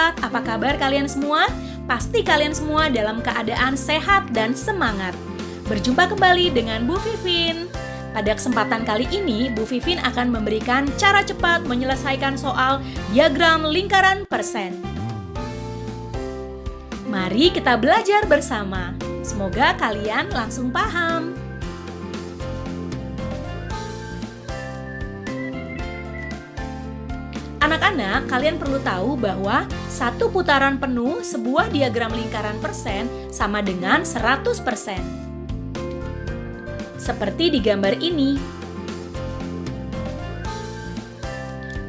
sobat, apa kabar kalian semua? Pasti kalian semua dalam keadaan sehat dan semangat. Berjumpa kembali dengan Bu Vivin. Pada kesempatan kali ini, Bu Vivin akan memberikan cara cepat menyelesaikan soal diagram lingkaran persen. Mari kita belajar bersama. Semoga kalian langsung paham. Anak-anak, kalian perlu tahu bahwa satu putaran penuh sebuah diagram lingkaran persen sama dengan 100%. Seperti di gambar ini.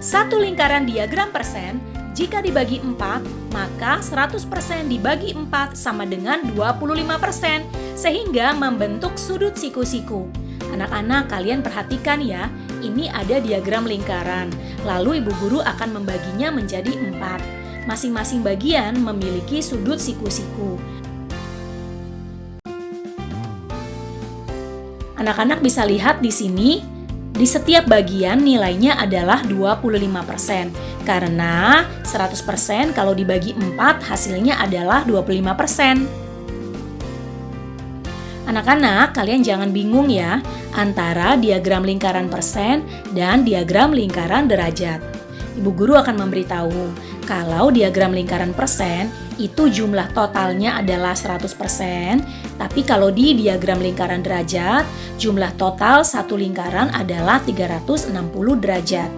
Satu lingkaran diagram persen, jika dibagi 4, maka 100% dibagi 4 sama dengan 25%, sehingga membentuk sudut siku-siku. Anak-anak, kalian perhatikan ya, ini ada diagram lingkaran. Lalu ibu guru akan membaginya menjadi 4. Masing-masing bagian memiliki sudut siku-siku. Anak-anak bisa lihat di sini, di setiap bagian nilainya adalah 25%. Karena 100% kalau dibagi 4 hasilnya adalah 25%. Anak-anak, kalian jangan bingung ya antara diagram lingkaran persen dan diagram lingkaran derajat. Ibu guru akan memberitahu, kalau diagram lingkaran persen itu jumlah totalnya adalah 100%, tapi kalau di diagram lingkaran derajat, jumlah total satu lingkaran adalah 360 derajat.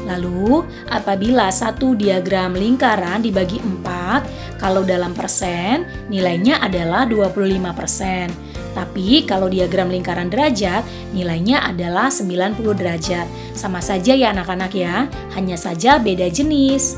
Lalu, apabila satu diagram lingkaran dibagi 4, kalau dalam persen, nilainya adalah 25%. Tapi kalau diagram lingkaran derajat, nilainya adalah 90 derajat. Sama saja ya anak-anak ya, hanya saja beda jenis.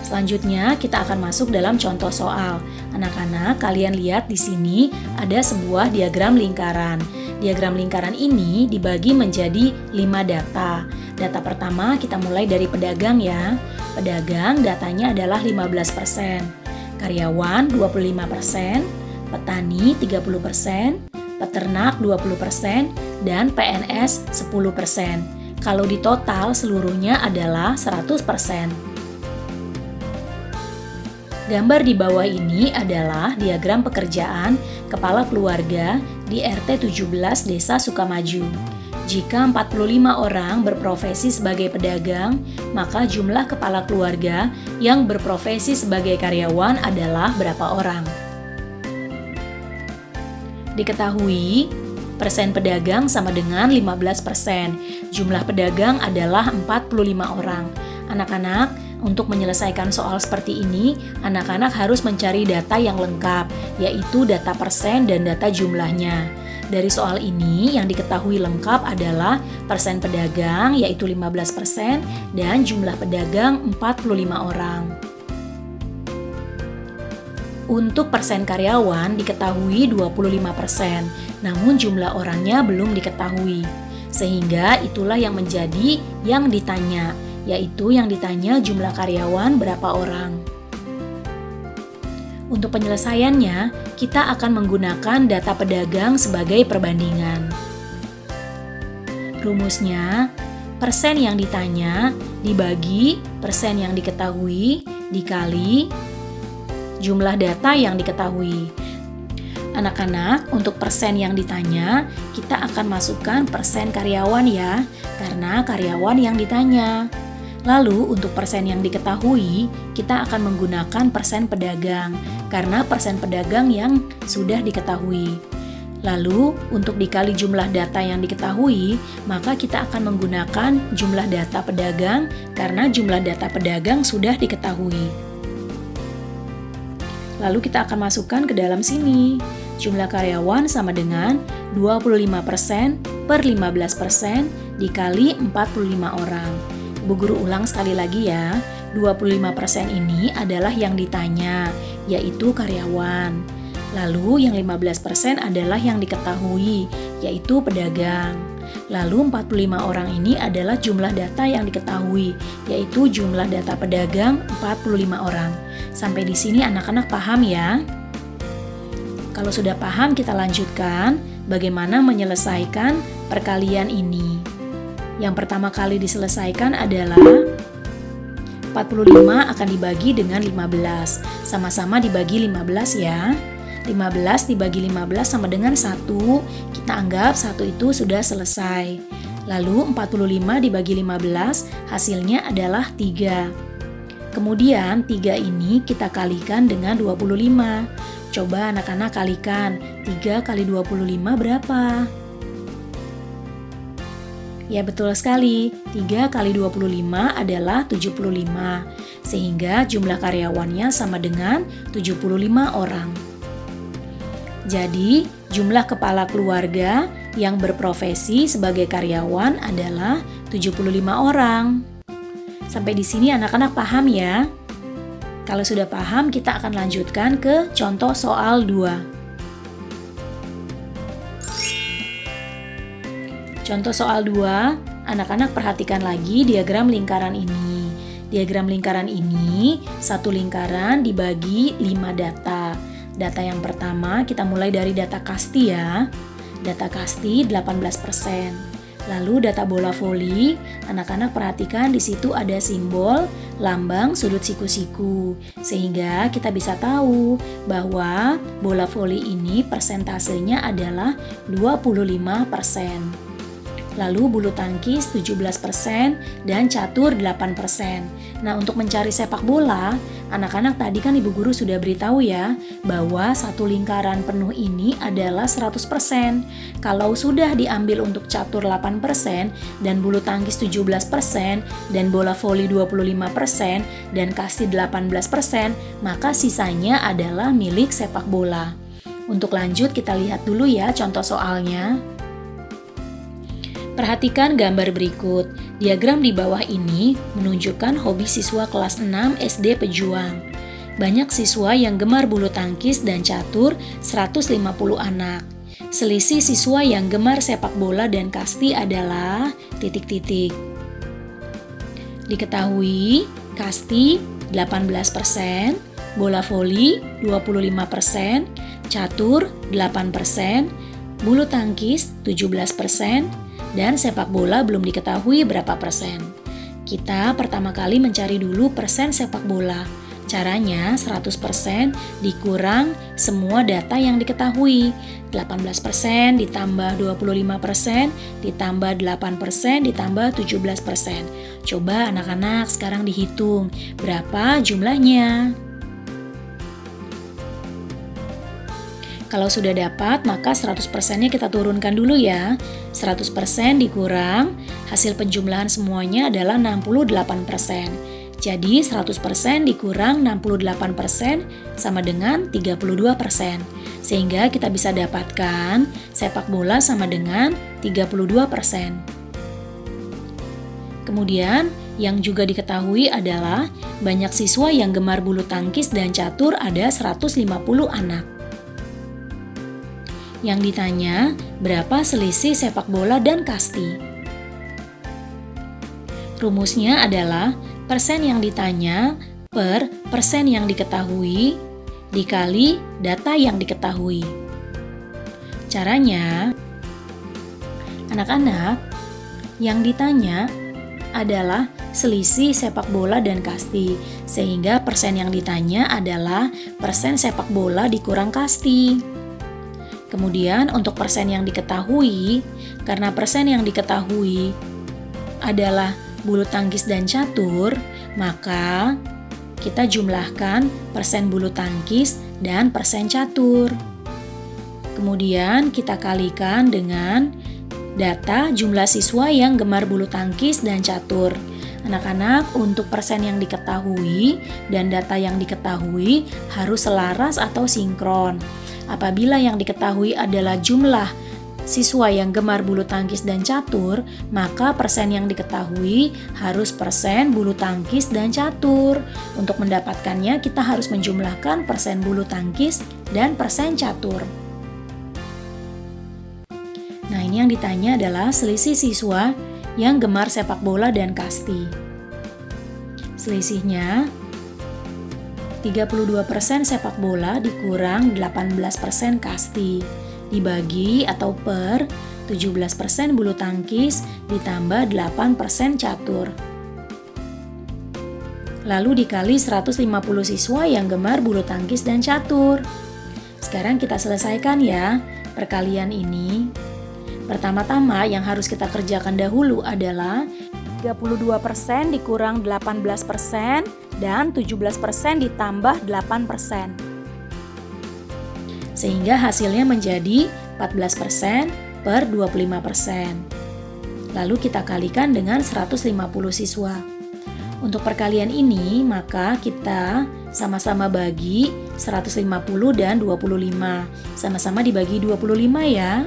Selanjutnya, kita akan masuk dalam contoh soal. Anak-anak, kalian lihat di sini ada sebuah diagram lingkaran. Diagram lingkaran ini dibagi menjadi 5 data. Data pertama kita mulai dari pedagang ya. Pedagang datanya adalah 15%, karyawan 25%, petani 30%, peternak 20%, dan PNS 10%. Kalau di total seluruhnya adalah 100%. Gambar di bawah ini adalah diagram pekerjaan kepala keluarga di RT 17 Desa Sukamaju. Jika 45 orang berprofesi sebagai pedagang, maka jumlah kepala keluarga yang berprofesi sebagai karyawan adalah berapa orang? Diketahui, persen pedagang sama dengan 15%. Jumlah pedagang adalah 45 orang. Anak-anak, untuk menyelesaikan soal seperti ini, anak-anak harus mencari data yang lengkap, yaitu data persen dan data jumlahnya. Dari soal ini, yang diketahui lengkap adalah persen pedagang, yaitu 15%, dan jumlah pedagang 45 orang. Untuk persen karyawan diketahui 25%, namun jumlah orangnya belum diketahui. Sehingga itulah yang menjadi yang ditanya, yaitu yang ditanya jumlah karyawan berapa orang. Untuk penyelesaiannya, kita akan menggunakan data pedagang sebagai perbandingan. Rumusnya, persen yang ditanya dibagi persen yang diketahui dikali jumlah data yang diketahui. Anak-anak, untuk persen yang ditanya, kita akan masukkan persen karyawan ya, karena karyawan yang ditanya. Lalu untuk persen yang diketahui, kita akan menggunakan persen pedagang, karena persen pedagang yang sudah diketahui. Lalu untuk dikali jumlah data yang diketahui, maka kita akan menggunakan jumlah data pedagang, karena jumlah data pedagang sudah diketahui. Lalu kita akan masukkan ke dalam sini. Jumlah karyawan sama dengan 25% per 15% dikali 45 orang. Bu guru ulang sekali lagi ya, 25% ini adalah yang ditanya, yaitu karyawan. Lalu yang 15% adalah yang diketahui, yaitu pedagang. Lalu 45 orang ini adalah jumlah data yang diketahui, yaitu jumlah data pedagang 45 orang. Sampai di sini anak-anak paham ya? Kalau sudah paham, kita lanjutkan. bagaimana menyelesaikan perkalian ini. Yang pertama kali diselesaikan adalah 45 akan dibagi dengan 15. Sama-sama dibagi 15 ya. 15 dibagi 15 sama dengan 1. Kita anggap 1 itu sudah selesai. Lalu 45 dibagi 15 hasilnya adalah 3. Kemudian 3 ini kita kalikan dengan 25. Coba anak-anak kalikan, 3 kali 25 berapa? Ya betul sekali, 3 kali 25 adalah 75. Sehingga jumlah karyawannya sama dengan 75 orang. Jadi, jumlah kepala keluarga yang berprofesi sebagai karyawan adalah 75 orang. Sampai di sini anak-anak paham ya? Kalau sudah paham, kita akan lanjutkan ke contoh soal 2. Contoh soal 2, anak-anak perhatikan lagi diagram lingkaran ini. Diagram lingkaran ini, satu lingkaran dibagi 5 data. Data yang pertama, kita mulai dari data kasti ya. Data kasti 18%. Lalu data bola voli, anak-anak perhatikan di situ ada simbol lambang sudut siku-siku. Sehingga kita bisa tahu bahwa bola voli ini persentasenya adalah 25%. Lalu bulu tangkis 17% dan catur 8%. Nah, untuk mencari sepak bola, anak-anak tadi kan Ibu Guru sudah beritahu ya, bahwa satu lingkaran penuh ini adalah 100%. Kalau sudah diambil untuk catur 8% dan bulu tangkis 17% dan bola voli 25% dan kasti 18%, maka sisanya adalah milik sepak bola. Untuk lanjut kita lihat dulu ya contoh soalnya. Perhatikan gambar berikut. Diagram di bawah ini menunjukkan hobi siswa kelas 6 SD Pejuang. Banyak siswa yang gemar bulu tangkis dan catur 150 anak. Selisih siswa yang gemar sepak bola dan kasti adalah ... Diketahui kasti 18%, bola voli 25%, catur 8%, bulu tangkis 17%, dan sepak bola belum diketahui berapa persen. Kita pertama kali mencari dulu persen sepak bola. Caranya 100% dikurang semua data yang diketahui. 18% ditambah 25% ditambah 8% ditambah 17%. Coba anak-anak sekarang dihitung berapa jumlahnya. Kalau sudah dapat, maka 100%-nya kita turunkan dulu ya. 100% dikurang, hasil penjumlahan semuanya adalah 68%. Jadi 100% dikurang 68% sama dengan 32%. Sehingga kita bisa dapatkan sepak bola sama dengan 32%. Kemudian, yang juga diketahui adalah banyak siswa yang gemar bulu tangkis dan catur ada 150 anak. Yang ditanya, berapa selisih sepak bola dan kasti? Rumusnya adalah persen yang ditanya per persen yang diketahui dikali data yang diketahui. Caranya, anak-anak, yang ditanya adalah selisih sepak bola dan kasti, sehingga persen yang ditanya adalah persen sepak bola dikurang kasti. Kemudian untuk persen yang diketahui, karena persen yang diketahui adalah bulu tangkis dan catur, maka kita jumlahkan persen bulu tangkis dan persen catur. Kemudian kita kalikan dengan data jumlah siswa yang gemar bulu tangkis dan catur. Anak-anak, untuk persen yang diketahui dan data yang diketahui harus selaras atau sinkron. Apabila yang diketahui adalah jumlah siswa yang gemar bulu tangkis dan catur, maka persen yang diketahui harus persen bulu tangkis dan catur. Untuk mendapatkannya, kita harus menjumlahkan persen bulu tangkis dan persen catur. Nah, ini yang ditanya adalah selisih siswa yang gemar sepak bola dan kasti. Selisihnya 32% sepak bola dikurang 18% kasti. dibagi atau per 17% bulu tangkis ditambah 8% catur. Lalu dikali 150 siswa yang gemar bulu tangkis dan catur. Sekarang kita selesaikan ya perkalian ini. Pertama-tama yang harus kita kerjakan dahulu adalah 32% dikurang 18% dan 17% ditambah 8%. Sehingga hasilnya menjadi 14% per 25%. Lalu kita kalikan dengan 150 siswa. Untuk perkalian ini, maka kita sama-sama bagi 150 dan 25. Sama-sama dibagi 25 ya.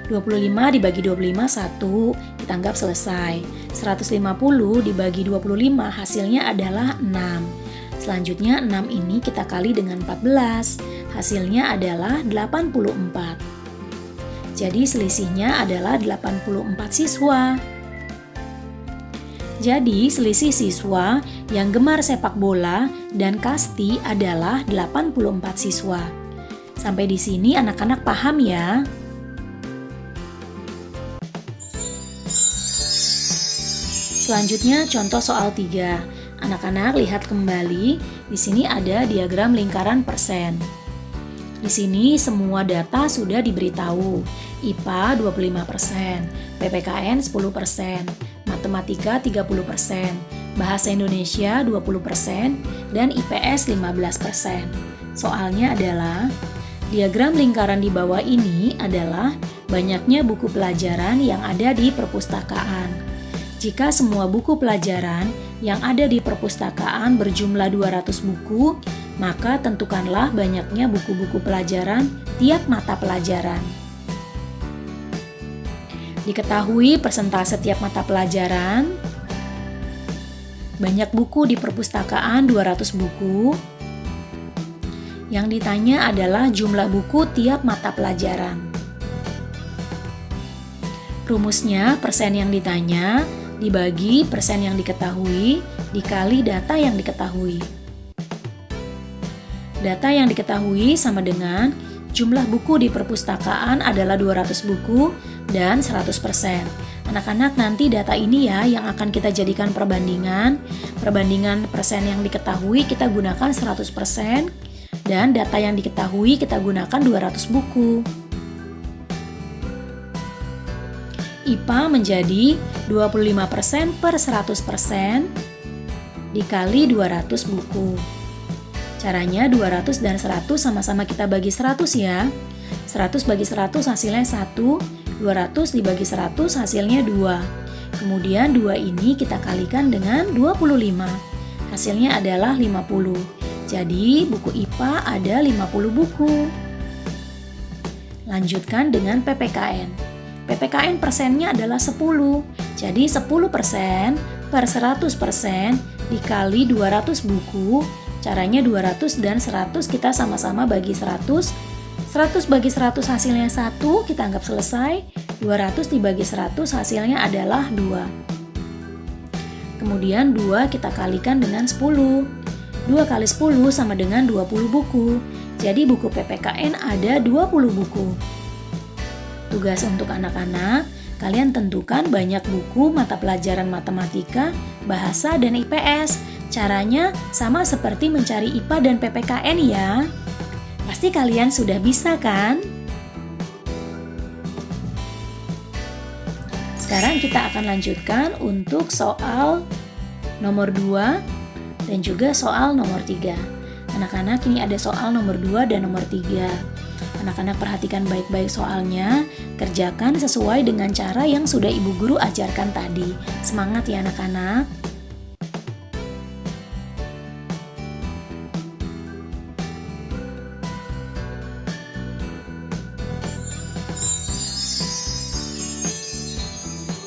25 dibagi 25, 1. Kita anggap selesai. 150 dibagi 25, hasilnya adalah 6. Selanjutnya 6 ini kita kali dengan 14. Hasilnya adalah 84. Jadi selisihnya adalah 84 siswa. Jadi selisih siswa yang gemar sepak bola dan kasti adalah 84 siswa. Sampai di sini anak-anak paham ya? Selanjutnya contoh soal 3. Anak-anak lihat kembali, di sini ada diagram lingkaran persen. Di sini semua data sudah diberitahu. IPA 25%, PPKN 10%, Matematika 30%, Bahasa Indonesia 20%, dan IPS 15%. Soalnya adalah, diagram lingkaran di bawah ini adalah banyaknya buku pelajaran yang ada di perpustakaan. Jika semua buku pelajaran yang ada di perpustakaan berjumlah 200 buku, maka tentukanlah banyaknya buku-buku pelajaran tiap mata pelajaran. Diketahui persentase tiap mata pelajaran. Banyak buku di perpustakaan 200 buku. Yang ditanya adalah jumlah buku tiap mata pelajaran. Rumusnya persen yang ditanya dibagi persen yang diketahui dikali data yang diketahui. Data yang diketahui sama dengan jumlah buku di perpustakaan adalah 200 buku dan 100%. Anak-anak nanti data ini ya yang akan kita jadikan perbandingan. Perbandingan persen yang diketahui kita gunakan 100% dan data yang diketahui kita gunakan 200 buku. IPA menjadi 25% per 100% dikali 200 buku. Caranya 200 dan 100 sama-sama kita bagi 100 ya. 100 bagi 100 hasilnya 1, 200 dibagi 100 hasilnya 2. Kemudian 2 ini kita kalikan dengan 25. Hasilnya adalah 50. Jadi buku IPA ada 50 buku. Lanjutkan dengan PPKN. PPKN persennya adalah 10. Jadi 10% per 100% dikali 200 buku. Caranya 200 dan 100 kita sama-sama bagi 100. 100 bagi 100 hasilnya 1, kita anggap selesai. 200 dibagi 100 hasilnya adalah 2. Kemudian 2 kita kalikan dengan 10. 2 kali 10 sama dengan 20 buku. Jadi buku PPKN ada 20 buku. Tugas untuk anak-anak, kalian tentukan banyak buku mata pelajaran matematika, bahasa, dan IPS. Caranya sama seperti mencari IPA dan PPKN ya. Pasti kalian sudah bisa kan? Sekarang kita akan lanjutkan untuk soal nomor 2 dan juga soal nomor 3. Anak-anak, ini ada soal nomor 2 dan nomor 3. Anak-anak perhatikan baik-baik soalnya, kerjakan sesuai dengan cara yang sudah ibu guru ajarkan tadi. Semangat ya anak-anak.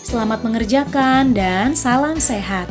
Selamat mengerjakan dan salam sehat.